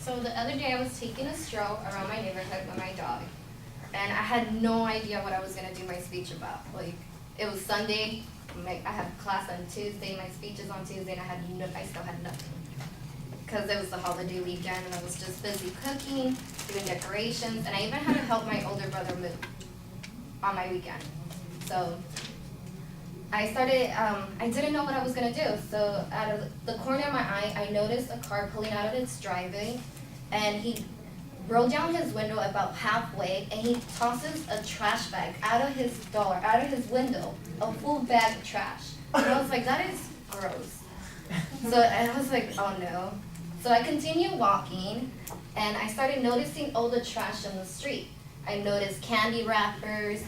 So the other day I was taking a stroll around my neighborhood with my dog, and I had no idea what I was gonna do my speech about. Like, it was Sunday, I had class on Tuesday, my speech is on Tuesday, and I still had nothing. Because it was the holiday weekend, and I was just busy cooking, doing decorations, and I even had to help my older brother move on my weekend. So I started, I didn't know what I was gonna do. So out of the corner of my eye, I noticed a car pulling out of its driveway, and he rolled down his window about halfway, and he tosses a trash bag out of his door, out of his window, a full bag of trash. And I was like, that is gross. So I was like, oh no. So I continued walking, and I started noticing all the trash in the street. I noticed candy wrappers,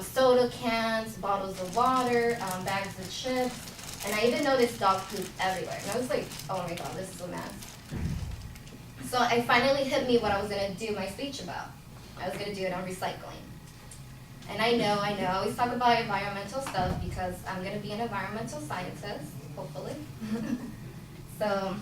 soda cans, bottles of water, bags of chips, and I even noticed dog poop everywhere. And I was like, oh my god, this is a mess. So it finally hit me what I was gonna do my speech about. I was gonna do it on recycling. And I know, I always talk about environmental stuff because I'm gonna be an environmental scientist, hopefully. So,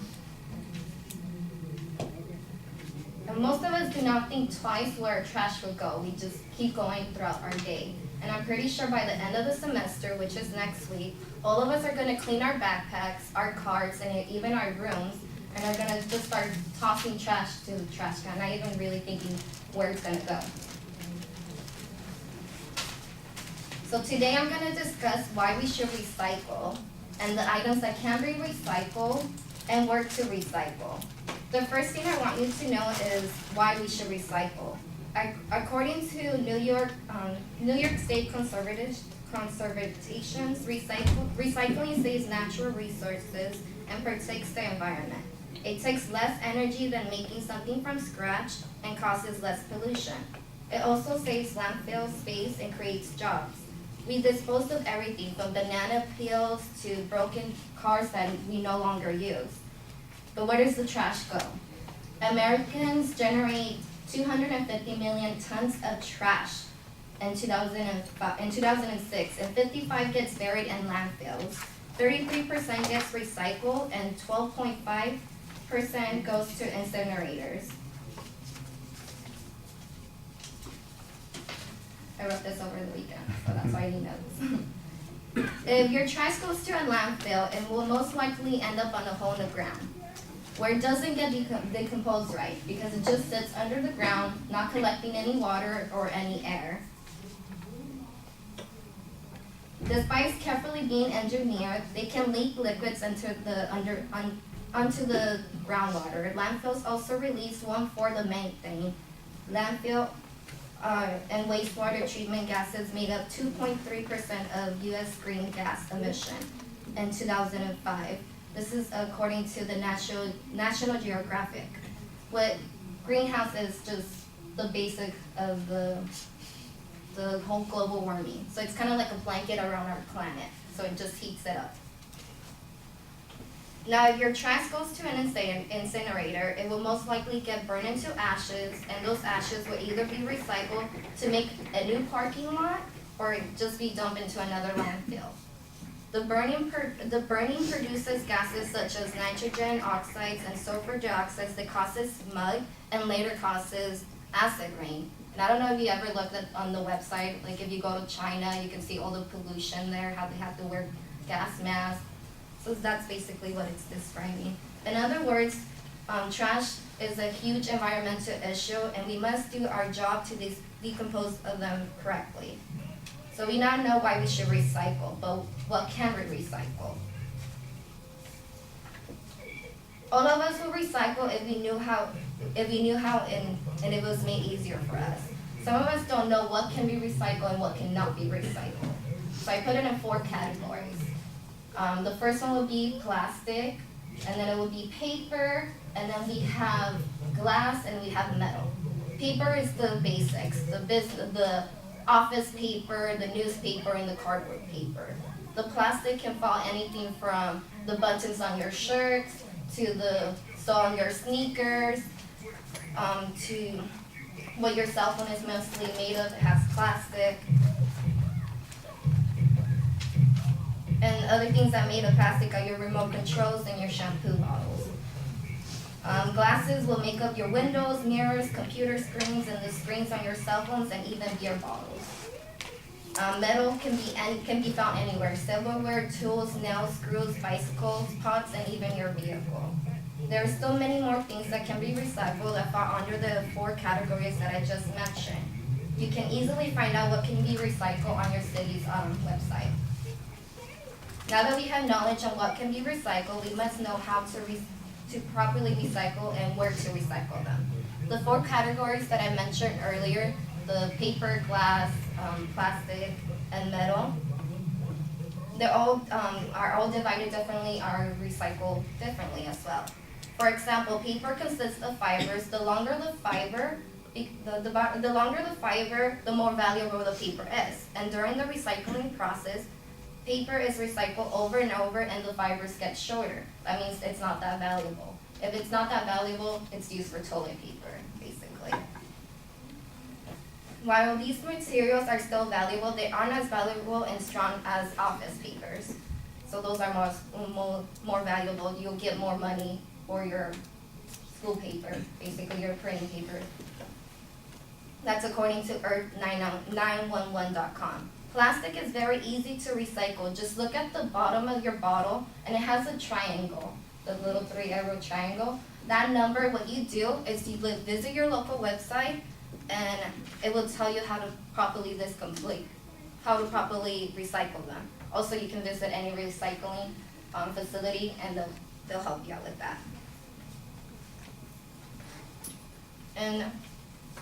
and most of us do not think twice where our trash will go. We just keep going throughout our day. And I'm pretty sure by the end of the semester, which is next week, all of us are gonna clean our backpacks, our carts, and even our rooms, and are gonna just start tossing trash to the trash can, not even really thinking where it's gonna go. So today I'm gonna discuss why we should recycle, and the items that can be recycled, and where to recycle. The first thing I want you to know is why we should recycle. According to New York State conservations, recycling saves natural resources and protects the environment. It takes less energy than making something from scratch and causes less pollution. It also saves landfill space and creates jobs. We dispose of everything from banana peels to broken cars that we no longer use. But where does the trash go? Americans generate 250 million tons of trash in 2006, and 55 gets buried in landfills. 33% gets recycled, and 12.5% goes to incinerators. I wrote this over the weekend, so that's why you know this. If your trash goes to a landfill, it will most likely end up on a hole in the ground, where it doesn't get decomposed right, because it just sits under the ground, not collecting any water or any air. Despite carefully being engineered, they can leak liquids onto the groundwater. Landfills also release 1/4 of methane. Landfill and wastewater treatment gases made up 2.3% of U.S. green gas emission in 2005. This is according to the National Geographic. What greenhouse is just the basic of the whole global warming. So it's kind of like a blanket around our planet. So it just heats it up. Now, if your trash goes to an incinerator, it will most likely get burned into ashes, and those ashes will either be recycled to make a new parking lot or just be dumped into another landfill. The burning produces gases such as nitrogen oxides and sulfur dioxide that causes smog and later causes acid rain. And I don't know if you ever looked on the website, like if you go to China, you can see all the pollution there, how they have to wear gas masks. So that's basically what it's describing. In other words, trash is a huge environmental issue, and we must do our job to decompose of them correctly. So we now know why we should recycle, but what can we recycle? All of us will recycle if we knew how, and it was made easier for us. Some of us don't know what can be recycled and what cannot be recycled. So I put it in 4 categories. The first one would be plastic, and then it would be paper, and then we have glass, and we have metal. Paper is the basics, the office paper, the newspaper, and the cardboard paper. The plastic can fall anything from the buttons on your shirts, to the sole on your sneakers, to what your cell phone is mostly made of, it has plastic. And other things that made of plastic are your remote controls and your shampoo bottles. Glasses will make up your windows, mirrors, computer screens, and the screens on your cell phones, and even beer bottles. Metal can be found anywhere: silverware, tools, nails, screws, bicycles, pots, and even your vehicle. There are still many more things that can be recycled that fall under the 4 categories that I just mentioned. You can easily find out what can be recycled on your city's website. Now that we have knowledge on what can be recycled, we must know how to properly recycle and where to recycle them. The 4 categories that I mentioned earlier, the paper, glass, plastic, and metal, they all are all divided differently, are recycled differently as well. For example, paper consists of fibers. The longer the fiber, the longer the fiber, the more valuable the paper is. And during the recycling process, paper is recycled over and over, and the fibers get shorter. That means it's not that valuable. If it's not that valuable, it's used for toilet paper, basically. While these materials are still valuable, they aren't as valuable and strong as office papers. So those are more valuable. You'll get more money for your school paper, basically your printing paper. That's according to earth911.com. Plastic is very easy to recycle. Just look at the bottom of your bottle, and it has a triangle, the little 3-arrow triangle. That number, what you do is you visit your local website, and it will tell you how to properly recycle them. Also, you can visit any recycling facility, and they'll help you out with that. And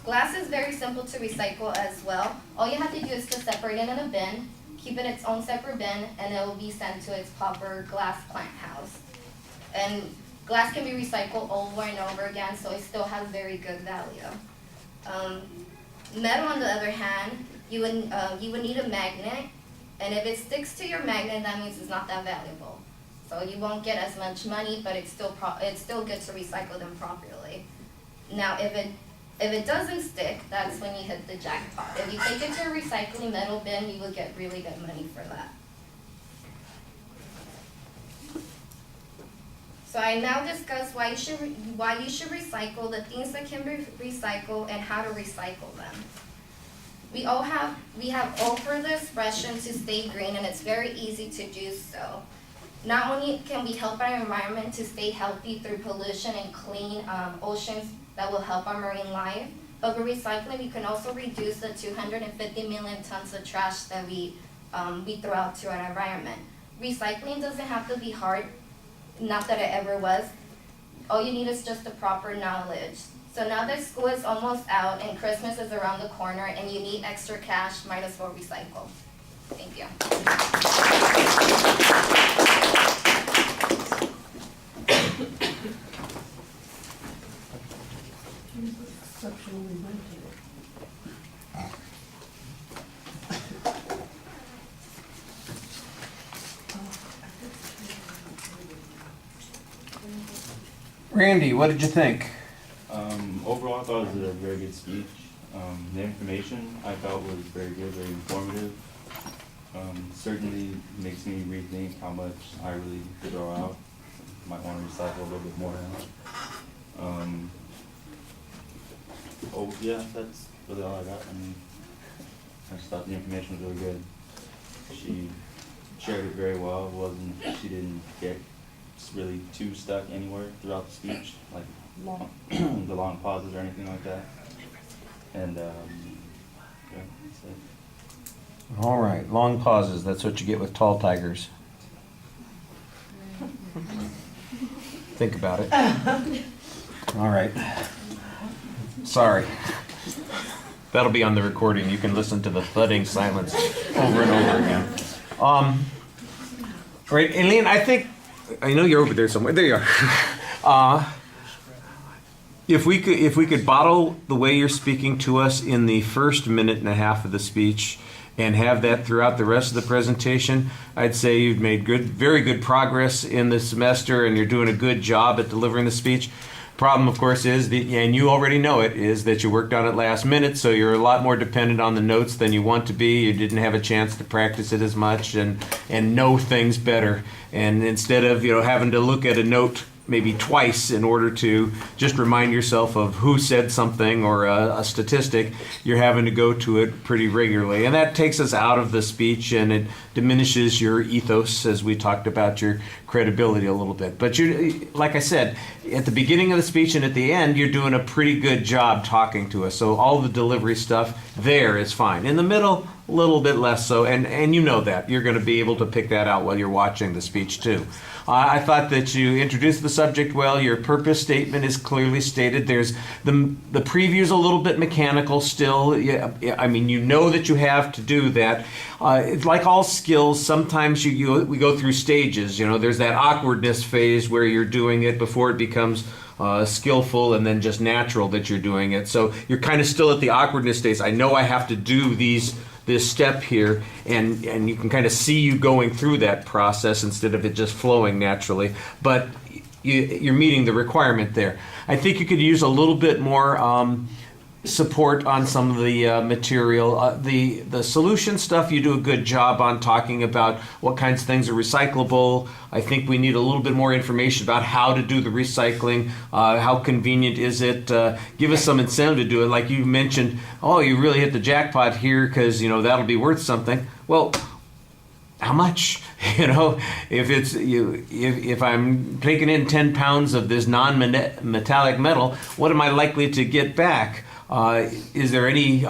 glass is very simple to recycle as well. All you have to do is to separate it in a bin, keep it its own separate bin, and it will be sent to its proper glass plant house. And glass can be recycled over and over again, so it still has very good value. Metal, on the other hand, you would need a magnet, and if it sticks to your magnet, that means it's not that valuable. So you won't get as much money, but it's still good to recycle them properly. Now, if it doesn't stick, that's when you hit the jackpot. If you take it to a recycling metal bin, you will get really good money for that. So I now discuss why you should recycle, the things that can be recycled, and how to recycle them. We have all heard the expression to stay green, and it's very easy to do so. Not only can we help our environment to stay healthy through pollution and clean oceans that will help our marine life, but with recycling we can also reduce the 250 million tons of trash that we throw out to our environment. Recycling doesn't have to be hard, not that it ever was. All you need is just the proper knowledge. So now that school is almost out and Christmas is around the corner and you need extra cash, might as well recycle. Thank you. Randy, what did you think? Overall, I thought it was a very good speech. The information I felt was very good, very informative. Certainly makes me rethink how much I really throw out. Might want to recycle a little bit more now. Oh yeah, that's really all I got. I mean, I just thought the information was really good. She shared it very well. She didn't get really too stuck anywhere throughout the speech, like the long pauses or anything like that. And yeah, that's it. All right, long pauses. That's what you get with tall tigers. Think about it. All right. Sorry. That'll be on the recording. You can listen to the thudding silence over and over again. All right, Aileen, I know you're over there somewhere. There you are. If we could bottle the way you're speaking to us in the first minute and a half of the speech and have that throughout the rest of the presentation, I'd say you've made very good progress in the semester and you're doing a good job at delivering the speech. Problem, of course, is, and you already know it, is that you worked on it last minute, so you're a lot more dependent on the notes than you want to be. You didn't have a chance to practice it as much and know things better. And instead of having to look at a note maybe twice in order to just remind yourself of who said something or a statistic. You're having to go to it pretty regularly. And that takes us out of the speech, and it diminishes your ethos, as we talked about, your credibility a little bit. But you, like I said, at the beginning of the speech and at the end, you're doing a pretty good job talking to us. So all the delivery stuff there is fine. In the middle, a little bit less so, and you know that. You're going to be able to pick that out while you're watching the speech too. I thought that you introduced the subject well. Your purpose statement is clearly stated. There's the preview's a little bit mechanical still. Yeah, I mean, you know that you have to do that. It's like all skills. Sometimes we go through stages. You know, there's that awkwardness phase where you're doing it before it becomes skillful and then just natural that you're doing it. So you're kind of still at the awkwardness stage. I know I have to do this step here, and you can kind of see you going through that process instead of it just flowing naturally. But you're meeting the requirement there. I think you could use a little bit more support on some of the material. The solution stuff, you do a good job on talking about what kinds of things are recyclable. I think we need a little bit more information about how to do the recycling, how convenient is it. Give us some incentive to do it. Like you mentioned, oh, you really hit the jackpot here because, you know, that'll be worth something. Well, how much? You know, if I'm taking in 10 pounds of this non-metallic metal, what am I likely to get back? Is there any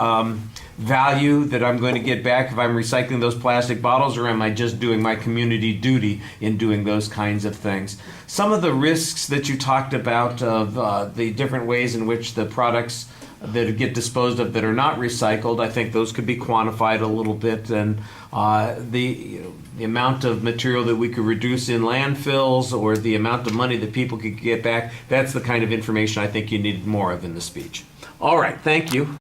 value that I'm going to get back if I'm recycling those plastic bottles, or am I just doing my community duty in doing those kinds of things? Some of the risks that you talked about of the different ways in which the products that get disposed of that are not recycled, I think those could be quantified a little bit, and the amount of material that we could reduce in landfills, or the amount of money that people could get back, that's the kind of information I think you need more of in the speech. All right, thank you.